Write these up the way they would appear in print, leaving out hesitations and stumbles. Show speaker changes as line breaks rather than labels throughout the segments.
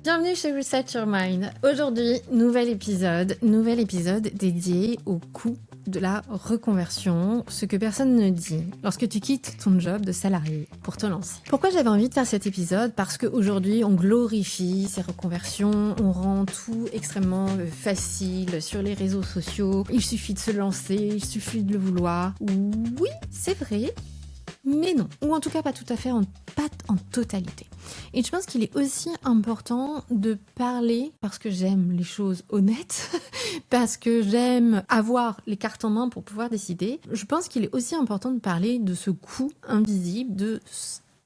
Bienvenue chez Reset Your Mind. Aujourd'hui, nouvel épisode dédié au coût de la reconversion, ce que personne ne dit lorsque tu quittes ton job de salarié pour te lancer. Pourquoi j'avais envie de faire cet épisode? Parce qu'aujourd'hui, on glorifie ces reconversions, on rend tout extrêmement facile sur les réseaux sociaux. Il suffit de se lancer, il suffit de le vouloir. Oui, c'est vrai, mais non. Ou en tout cas, pas tout à fait, pas en totalité. Et je pense qu'il est aussi important de parler, parce que j'aime les choses honnêtes, parce que j'aime avoir les cartes en main pour pouvoir décider. Je pense qu'il est aussi important de parler de ce coût invisible de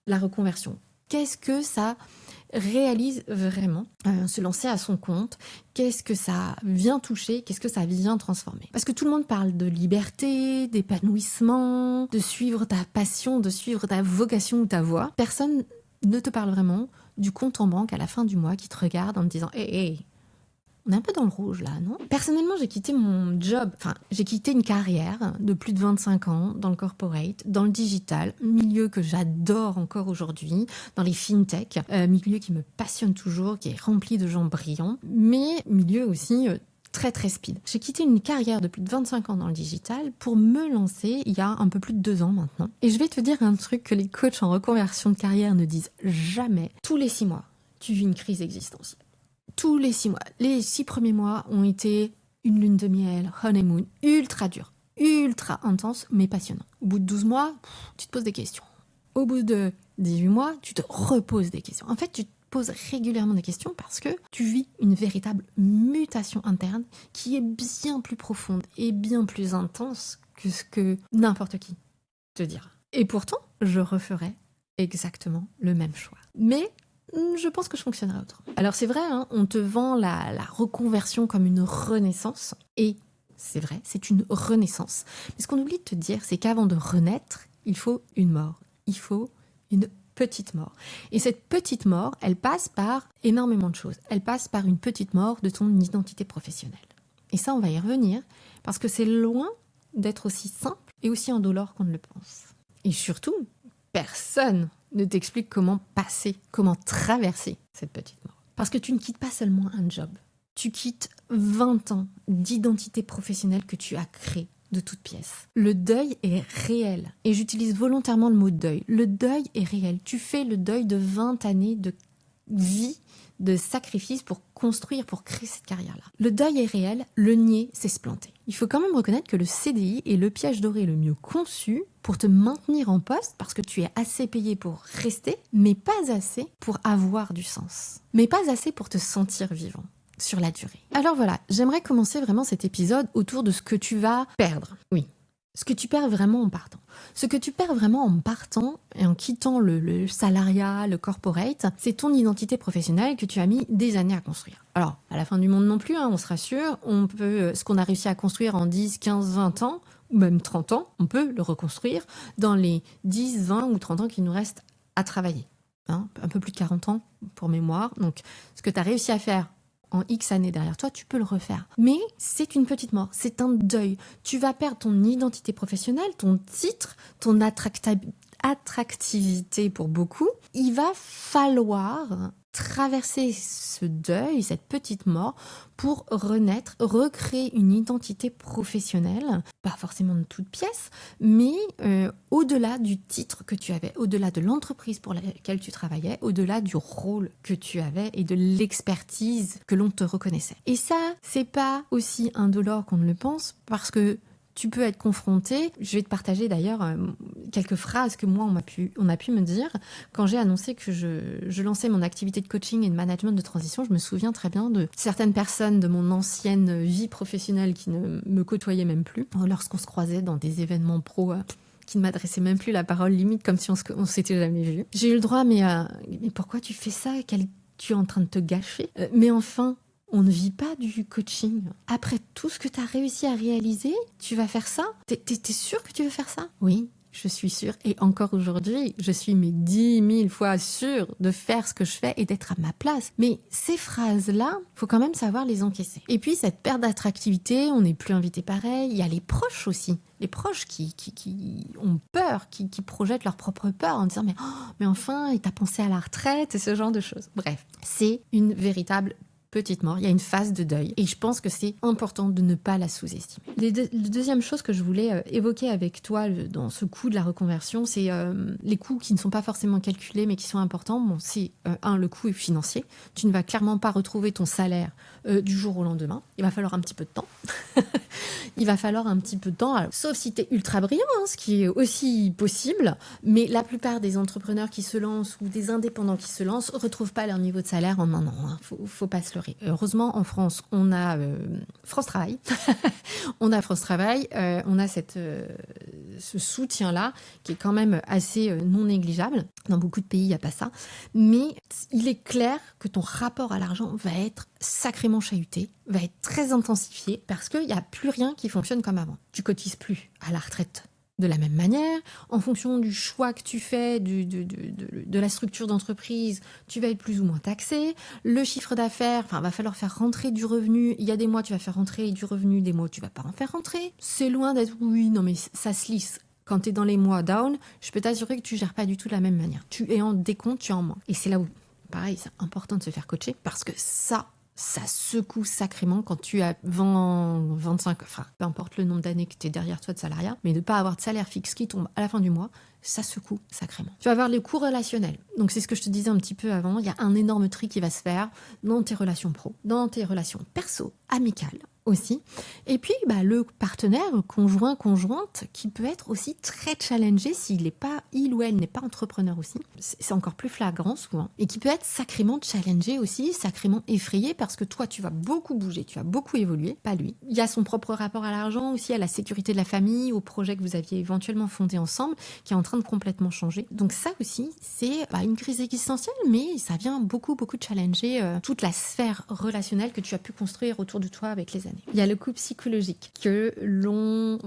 la reconversion. Qu'est-ce que ça réalise vraiment, se lancer à son compte, qu'est-ce que ça vient toucher, qu'est-ce que ça vient transformer. Parce que tout le monde parle de liberté, d'épanouissement, de suivre ta passion, de suivre ta vocation ou ta voie. Personne ne te parle vraiment du compte en banque à la fin du mois qui te regarde en te disant « Hey, on est un peu dans le rouge là, non ?» Personnellement, j'ai quitté mon job, j'ai quitté une carrière de plus de 25 ans dans le corporate, dans le digital, milieu que j'adore encore aujourd'hui, dans les fintech, milieu qui me passionne toujours, qui est rempli de gens brillants, mais milieu aussi très très speed. J'ai quitté une carrière de plus de 25 ans dans le digital pour me lancer il y a un peu plus de 2 ans maintenant. Et je vais te dire un truc que les coachs en reconversion de carrière ne disent jamais. Tous les 6 mois, tu vis une crise existentielle. Tous les 6 mois. Les 6 premiers mois ont été une lune de miel, honeymoon, ultra dur, ultra intense, mais passionnant. Au bout de 12 mois, tu te poses des questions. Au bout de 18 mois, tu te reposes des questions. En fait, tu te poses régulièrement des questions parce que tu vis une véritable mutation interne qui est bien plus profonde et bien plus intense que ce que n'importe qui te dira. Et pourtant, je referais exactement le même choix. Mais je pense que je fonctionnerais autrement. Alors c'est vrai, on te vend la reconversion comme une renaissance. Et c'est vrai, c'est une renaissance. Mais ce qu'on oublie de te dire, c'est qu'avant de renaître, il faut une mort. Il faut une petite mort. Et cette petite mort, elle passe par énormément de choses. Elle passe par une petite mort de ton identité professionnelle. Et ça, on va y revenir, parce que c'est loin d'être aussi simple et aussi indolore qu'on ne le pense. Et surtout, personne ne t'explique comment passer, comment traverser cette petite mort. Parce que tu ne quittes pas seulement un job. Tu quittes 20 ans d'identité professionnelle que tu as créée de toutes pièces. Le deuil est réel. Et j'utilise volontairement le mot deuil. Le deuil est réel. Tu fais le deuil de 20 années de vie, de sacrifice pour construire, pour créer cette carrière-là. Le deuil est réel, le nier, c'est se planter. Il faut quand même reconnaître que le CDI est le piège doré le mieux conçu pour te maintenir en poste parce que tu es assez payé pour rester, mais pas assez pour avoir du sens. Mais pas assez pour te sentir vivant sur la durée. Alors voilà, j'aimerais commencer vraiment cet épisode autour de ce que tu vas perdre. Oui, ce que tu perds vraiment en partant. Ce que tu perds vraiment en partant et en quittant le salariat, le corporate, c'est ton identité professionnelle que tu as mis des années à construire. Alors, à la fin du monde non plus, on se rassure, on peut, ce qu'on a réussi à construire en 10, 15, 20 ans, ou même 30 ans, on peut le reconstruire dans les 10, 20 ou 30 ans qui nous restent à travailler. Un peu plus de 40 ans pour mémoire. Donc, ce que tu as réussi à faire en X années derrière toi, tu peux le refaire. Mais c'est une petite mort, c'est un deuil. Tu vas perdre ton identité professionnelle, ton titre, ton attractivité pour beaucoup. Il va falloir traverser ce deuil, cette petite mort, pour renaître, recréer une identité professionnelle, pas forcément de toutes pièces, mais au-delà du titre que tu avais, au-delà de l'entreprise pour laquelle tu travaillais, au-delà du rôle que tu avais et de l'expertise que l'on te reconnaissait. Et ça, c'est pas aussi indolore qu'on ne le pense, parce que tu peux être confronté. Je vais te partager d'ailleurs quelques phrases que moi, on a pu me dire. Quand j'ai annoncé que je lançais mon activité de coaching et de management de transition, je me souviens très bien de certaines personnes de mon ancienne vie professionnelle qui ne me côtoyaient même plus. Lorsqu'on se croisait dans des événements pro qui ne m'adressaient même plus la parole, limite comme si on s'était jamais vu. J'ai eu le droit, mais pourquoi tu fais ça? Tu es en train de te gâcher. Mais enfin, on ne vit pas du coaching. Après tout ce que tu as réussi à réaliser, tu vas faire ça? T'es sûr que tu veux faire ça? Oui. je suis sûre, et encore aujourd'hui, je suis mes 10 000 fois sûre de faire ce que je fais et d'être à ma place. Mais ces phrases-là, faut quand même savoir les encaisser. Et puis, cette perte d'attractivité, on n'est plus invité pareil. Il y a les proches aussi. Les proches qui ont peur, qui projettent leur propre peur en disant mais enfin, il t'a pensé à la retraite et ce genre de choses. Bref, c'est une véritable petite mort, il y a une phase de deuil et je pense que c'est important de ne pas la sous-estimer. La deuxième chose que je voulais évoquer avec toi dans ce coût de la reconversion, c'est les coûts qui ne sont pas forcément calculés mais qui sont importants. Bon, c'est le coût financier. Tu ne vas clairement pas retrouver ton salaire du jour au lendemain. Il va falloir un petit peu de temps. Il va falloir un petit peu de temps, alors, sauf si tu es ultra brillant, ce qui est aussi possible, mais la plupart des entrepreneurs qui se lancent ou des indépendants qui se lancent ne retrouvent pas leur niveau de salaire en un an. Faut pas se leurrer. Heureusement, en France, on a France Travail. On a France Travail, on a ce soutien-là qui est quand même assez non négligeable. Dans beaucoup de pays, il n'y a pas ça. Mais il est clair que ton rapport à l'argent va être sacrément chahuté, va être très intensifié parce qu'il n'y a plus rien qui fonctionne comme avant. Tu cotises plus à la retraite de la même manière. En fonction du choix que tu fais, de la structure d'entreprise, tu vas être plus ou moins taxé. Le chiffre d'affaires, va falloir faire rentrer du revenu. Il y a des mois, tu vas faire rentrer du revenu, des mois, tu vas pas en faire rentrer. C'est loin d'être, mais ça se lisse. Quand tu es dans les mois down, je peux t'assurer que tu gères pas du tout de la même manière. Tu es en décompte, tu es en moins. Et c'est là où, pareil, c'est important de se faire coacher parce que ça secoue sacrément quand tu as 20, 25, peu importe le nombre d'années que tu es derrière toi de salariat, mais de ne pas avoir de salaire fixe qui tombe à la fin du mois, ça secoue sacrément. Tu vas avoir les coûts relationnels. Donc c'est ce que je te disais un petit peu avant, il y a un énorme tri qui va se faire dans tes relations pro, dans tes relations perso, amicales aussi. Et puis le partenaire, conjoint, conjointe, qui peut être aussi très challengé il ou elle n'est pas entrepreneur aussi. C'est encore plus flagrant souvent. Et qui peut être sacrément challengé aussi, sacrément effrayé parce que toi, tu vas beaucoup bouger, tu vas beaucoup évoluer, pas lui. Il y a son propre rapport à l'argent aussi, à la sécurité de la famille, au projet que vous aviez éventuellement fondé ensemble, qui est en train de complètement changer. Donc ça aussi, c'est une crise existentielle, mais ça vient beaucoup, beaucoup challenger toute la sphère relationnelle que tu as pu construire autour de toi avec les années. Il y a le coût psychologique que l'on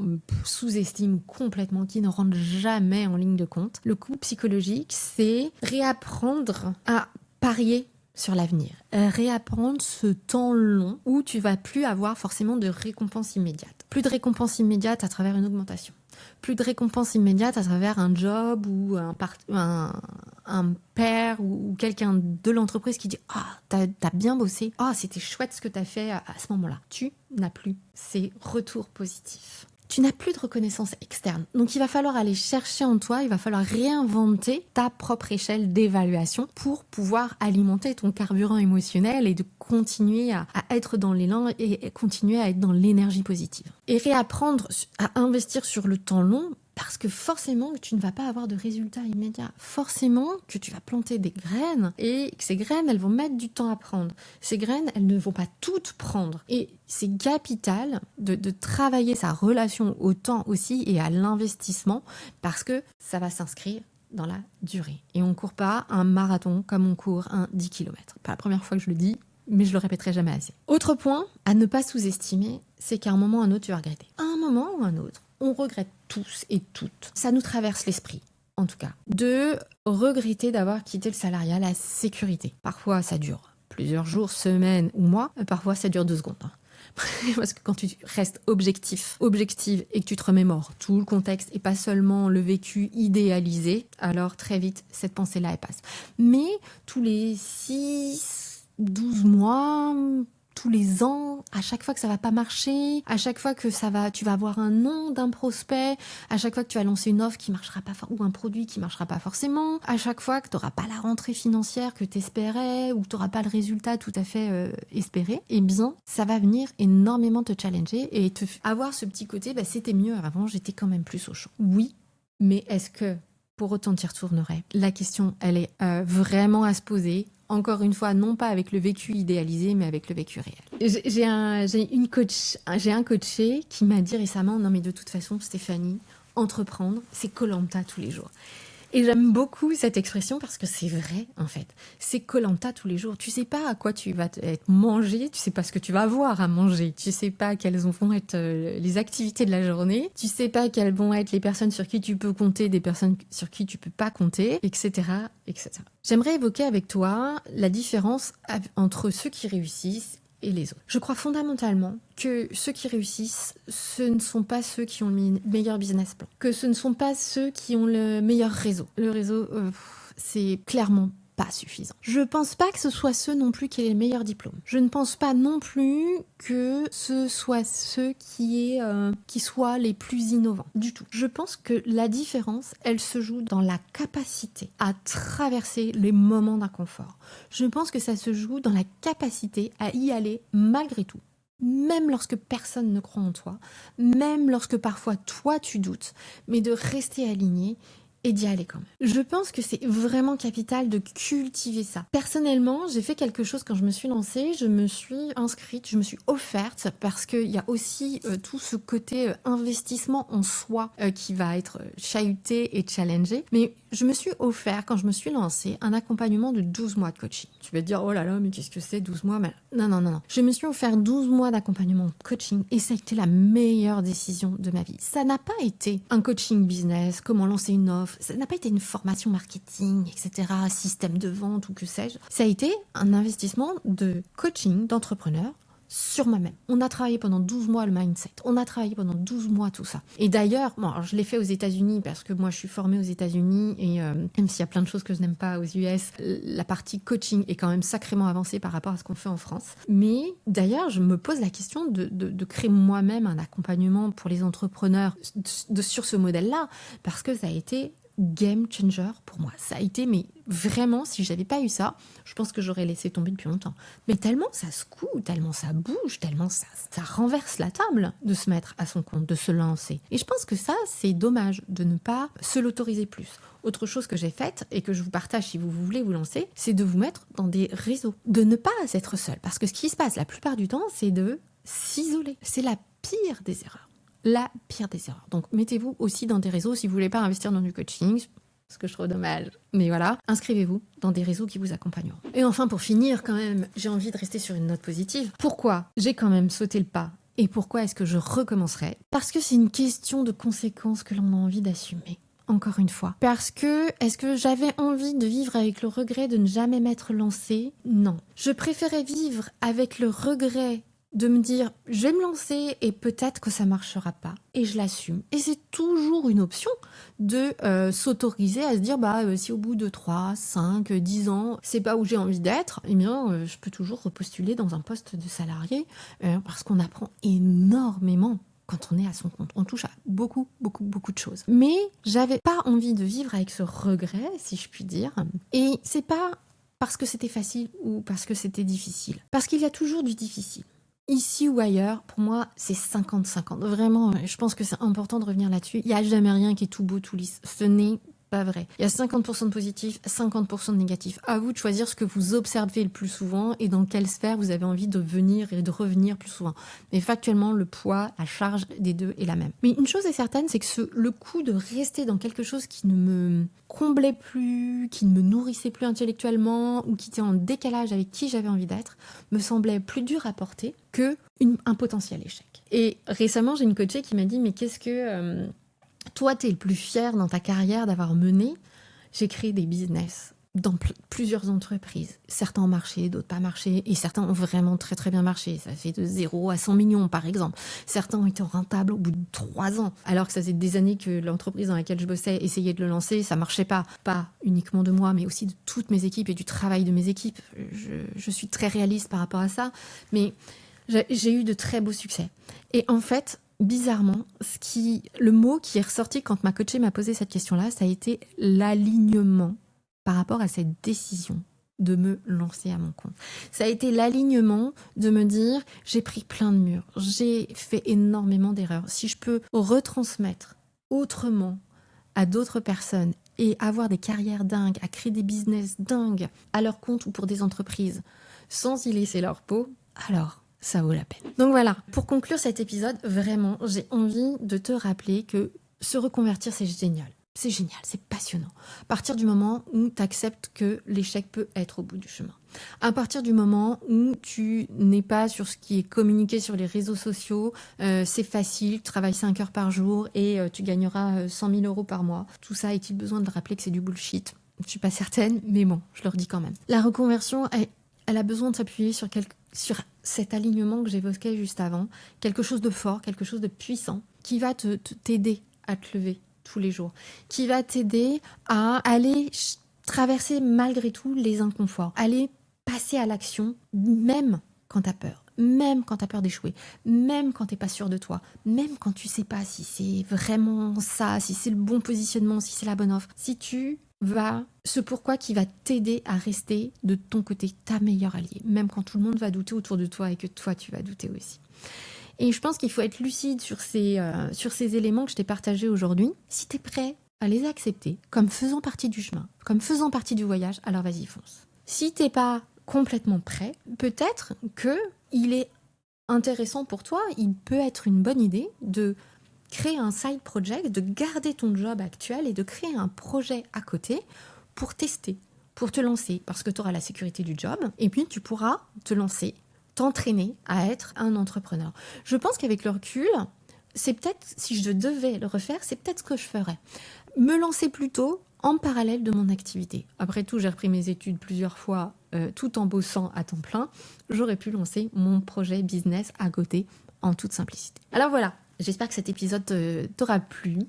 sous-estime complètement, qui ne rentre jamais en ligne de compte. Le coût psychologique, c'est réapprendre à parier sur l'avenir, réapprendre ce temps long où tu vas plus avoir forcément de récompense immédiate. Plus de récompense immédiate à travers une augmentation. Plus de récompense immédiate à travers un job ou un père ou quelqu'un de l'entreprise qui dit « Ah, t'as bien bossé. Ah, c'était chouette ce que t'as fait à ce moment-là. » Tu n'as plus ces retours positifs. Tu n'as plus de reconnaissance externe. Donc, il va falloir aller chercher en toi, il va falloir réinventer ta propre échelle d'évaluation pour pouvoir alimenter ton carburant émotionnel et de continuer à être dans l'élan et continuer à être dans l'énergie positive. Et réapprendre à investir sur le temps long parce que forcément que tu ne vas pas avoir de résultats immédiats. Forcément que tu vas planter des graines et que ces graines, elles vont mettre du temps à prendre. Ces graines, elles ne vont pas toutes prendre. Et c'est capital de travailler sa relation au temps aussi et à l'investissement parce que ça va s'inscrire dans la durée. Et on ne court pas un marathon comme on court un 10 km. Pas la première fois que je le dis, mais je le répéterai jamais assez. Autre point à ne pas sous-estimer, c'est qu'à un moment ou à un autre, tu vas regretter. À un moment ou à un autre, on regrette tous et toutes. Ça nous traverse l'esprit, en tout cas, de regretter d'avoir quitté le salariat, la sécurité. Parfois, ça dure plusieurs jours, semaines ou mois. Parfois, ça dure 2 secondes. Parce que quand tu restes objective et que tu te remémores tout le contexte et pas seulement le vécu idéalisé, alors très vite, cette pensée-là, elle passe. Mais tous les 6, 12 mois... tous les ans, à chaque fois que ça va pas marcher, à chaque fois que tu vas avoir un nom d'un prospect, à chaque fois que tu vas lancer une offre qui marchera pas ou un produit qui marchera pas forcément, à chaque fois que tu n'auras pas la rentrée financière que tu espérais ou que tu n'auras pas le résultat tout à fait espéré, eh bien, ça va venir énormément te challenger et avoir ce petit côté, c'était mieux avant, j'étais quand même plus au chaud. Oui, mais est-ce que pour autant tu y retournerais? La question, elle est vraiment à se poser. Encore une fois, non pas avec le vécu idéalisé, mais avec le vécu réel. J'ai un coaché qui m'a dit récemment, non mais de toute façon, Stéphanie, entreprendre, c'est Koh-Lanta tous les jours. Et j'aime beaucoup cette expression parce que c'est vrai, en fait. C'est koh-lanta tous les jours. Tu sais pas à quoi tu vas être mangé, tu sais pas ce que tu vas avoir à manger, tu sais pas quelles vont être les activités de la journée, tu sais pas quelles vont être les personnes sur qui tu peux compter, des personnes sur qui tu peux pas compter, etc., etc. J'aimerais évoquer avec toi la différence entre ceux qui réussissent et les autres. Je crois fondamentalement que ceux qui réussissent, ce ne sont pas ceux qui ont le meilleur business plan, que ce ne sont pas ceux qui ont le meilleur réseau. Le réseau, c'est clairement pas suffisant. Je pense pas que ce soit ceux non plus qui aient les meilleurs diplômes. Je ne pense pas non plus que ce soit ceux qui soient les plus innovants du tout. Je pense que la différence, elle se joue dans la capacité à traverser les moments d'inconfort. Je pense que ça se joue dans la capacité à y aller malgré tout. Même lorsque personne ne croit en toi, même lorsque parfois toi tu doutes, mais de rester aligné et d'y aller quand même. Je pense que c'est vraiment capital de cultiver ça. Personnellement, j'ai fait quelque chose quand je me suis lancée, je me suis inscrite, je me suis offerte, parce qu'il y a aussi tout ce côté investissement en soi qui va être chahuté et challengé, mais je me suis offert, quand je me suis lancée, un accompagnement de 12 mois de coaching. Tu vas te dire, oh là là, mais qu'est-ce que c'est 12 mois? Mais non. Je me suis offert 12 mois d'accompagnement de coaching et ça a été la meilleure décision de ma vie. Ça n'a pas été un coaching business, comment lancer une offre, ça n'a pas été une formation marketing, etc., système de vente ou que sais-je. Ça a été un investissement de coaching d'entrepreneur sur moi-même. On a travaillé pendant 12 mois le mindset. On a travaillé pendant 12 mois tout ça. Et d'ailleurs, alors je l'ai fait aux États-Unis parce que moi je suis formée aux États-Unis et même s'il y a plein de choses que je n'aime pas aux US, la partie coaching est quand même sacrément avancée par rapport à ce qu'on fait en France. Mais d'ailleurs, je me pose la question de créer moi-même un accompagnement pour les entrepreneurs sur ce modèle-là parce que ça a été game changer pour moi. Ça a été, mais vraiment, si j'avais pas eu ça, je pense que j'aurais laissé tomber depuis longtemps. Mais tellement ça secoue, tellement ça bouge, tellement ça renverse la table de se mettre à son compte, de se lancer. Et je pense que ça, c'est dommage de ne pas se l'autoriser plus. Autre chose que j'ai faite et que je vous partage si vous voulez vous lancer, c'est de vous mettre dans des réseaux, de ne pas être seul. Parce que ce qui se passe la plupart du temps, c'est de s'isoler. C'est la pire des erreurs. La pire des erreurs. Donc, mettez-vous aussi dans des réseaux si vous voulez pas investir dans du coaching, ce que je trouve dommage. Mais voilà, inscrivez-vous dans des réseaux qui vous accompagneront. Et enfin, pour finir, quand même, j'ai envie de rester sur une note positive. Pourquoi j'ai quand même sauté le pas et pourquoi est-ce que je recommencerai? Parce que c'est une question de conséquences que l'on a envie d'assumer. Encore une fois. Parce que, est-ce que j'avais envie de vivre avec le regret de ne jamais m'être lancée? Non. Je préférais vivre avec le regret de me dire, je vais me lancer et peut-être que ça marchera pas. Et je l'assume. Et c'est toujours une option de s'autoriser à se dire, si au bout de 3, 5, 10 ans, c'est pas où j'ai envie d'être, eh bien, je peux toujours repostuler dans un poste de salarié parce qu'on apprend énormément quand on est à son compte. On touche à beaucoup de choses. Mais j'avais pas envie de vivre avec ce regret, si je puis dire. Et c'est pas parce que c'était facile ou parce que c'était difficile. Parce qu'il y a toujours du difficile. Ici ou ailleurs, pour moi, c'est 50-50. Vraiment, je pense que c'est important de revenir là-dessus. Il n'y a jamais rien qui est tout beau, tout lisse. Ce n'est pas vrai. Il y a 50% de positif, 50% de négatif. À vous de choisir ce que vous observez le plus souvent et dans quelle sphère vous avez envie de venir et de revenir plus souvent. Mais factuellement, le poids, la charge des deux est la même. Mais une chose est certaine, c'est que le coup de rester dans quelque chose qui ne me comblait plus, qui ne me nourrissait plus intellectuellement ou qui était en décalage avec qui j'avais envie d'être, me semblait plus dur à porter que un potentiel échec. Et récemment, j'ai une coachée qui m'a dit « Mais qu'est-ce que toi, t'es le plus fier dans ta carrière d'avoir mené ?» J'ai créé des business dans plusieurs entreprises. Certains ont marché, d'autres pas marché, et certains ont vraiment très très bien marché. Ça fait de 0 à 100 millions par exemple. Certains ont été rentables au bout de 3 ans, alors que ça faisait des années que l'entreprise dans laquelle je bossais essayait de le lancer, ça marchait pas. Pas uniquement de moi, mais aussi de toutes mes équipes et du travail de mes équipes. Je suis très réaliste par rapport à ça, mais j'ai eu de très beaux succès. Et en fait, bizarrement, le mot qui est ressorti quand ma coachée m'a posé cette question-là, ça a été l'alignement par rapport à cette décision de me lancer à mon compte. Ça a été l'alignement de me dire, j'ai pris plein de murs, j'ai fait énormément d'erreurs. Si je peux retransmettre autrement à d'autres personnes et avoir des carrières dingues, à créer des business dingues à leur compte ou pour des entreprises, sans y laisser leur peau, alors ça vaut la peine. Donc voilà, pour conclure cet épisode, vraiment, j'ai envie de te rappeler que se reconvertir, c'est génial. c'est génial, c'est passionnant. À partir du moment où tu acceptes que l'échec peut être au bout du chemin. À partir du moment où tu n'es pas sur ce qui est communiqué sur les réseaux sociaux, c'est facile, tu travailles 5 heures par jour et tu gagneras 100 000 euros par mois. Tout ça, est-il besoin de rappeler que c'est du bullshit ? Je ne suis pas certaine, mais bon, je le redis quand même. La reconversion, elle a besoin de s'appuyer sur cet alignement que j'évoquais juste avant, quelque chose de fort, quelque chose de puissant, qui va t'aider à te lever tous les jours, qui va t'aider à aller traverser malgré tout les inconforts, aller passer à l'action, même quand t'as peur, même quand t'as peur d'échouer, même quand t'es pas sûr de toi, même quand tu sais pas si c'est vraiment ça, si c'est le bon positionnement, si c'est la bonne offre, si tu vas, ce pourquoi qui va t'aider à rester de ton côté ta meilleure alliée, même quand tout le monde va douter autour de toi et que toi tu vas douter aussi. Et je pense qu'il faut être lucide sur ces éléments que je t'ai partagés aujourd'hui. Si tu es prêt à les accepter comme faisant partie du chemin, comme faisant partie du voyage, alors vas-y, fonce. Si tu n'es pas complètement prêt, peut-être qu'il est intéressant pour toi, il peut être une bonne idée de créer un side project, de garder ton job actuel et de créer un projet à côté pour tester, pour te lancer, parce que tu auras la sécurité du job et puis tu pourras te lancer, t'entraîner à être un entrepreneur. Je pense qu'avec le recul, c'est peut-être, si je devais le refaire, c'est peut-être ce que je ferais. Me lancer plutôt en parallèle de mon activité. Après tout, j'ai repris mes études plusieurs fois, tout en bossant à temps plein. J'aurais pu lancer mon projet business à côté, en toute simplicité. Alors voilà. J'espère que cet épisode t'aura plu.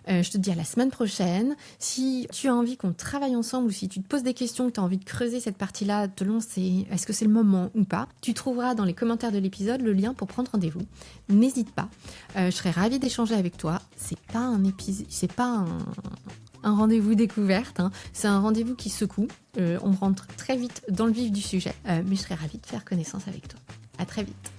Je te dis à la semaine prochaine. Si tu as envie qu'on travaille ensemble ou si tu te poses des questions, que tu as envie de creuser cette partie-là, te lancer, est-ce que c'est le moment ou pas, tu trouveras dans les commentaires de l'épisode le lien pour prendre rendez-vous. N'hésite pas. Je serais ravie d'échanger avec toi. C'est pas un rendez-vous découverte, hein. C'est un rendez-vous qui secoue. On rentre très vite dans le vif du sujet, mais je serais ravie de faire connaissance avec toi. À très vite.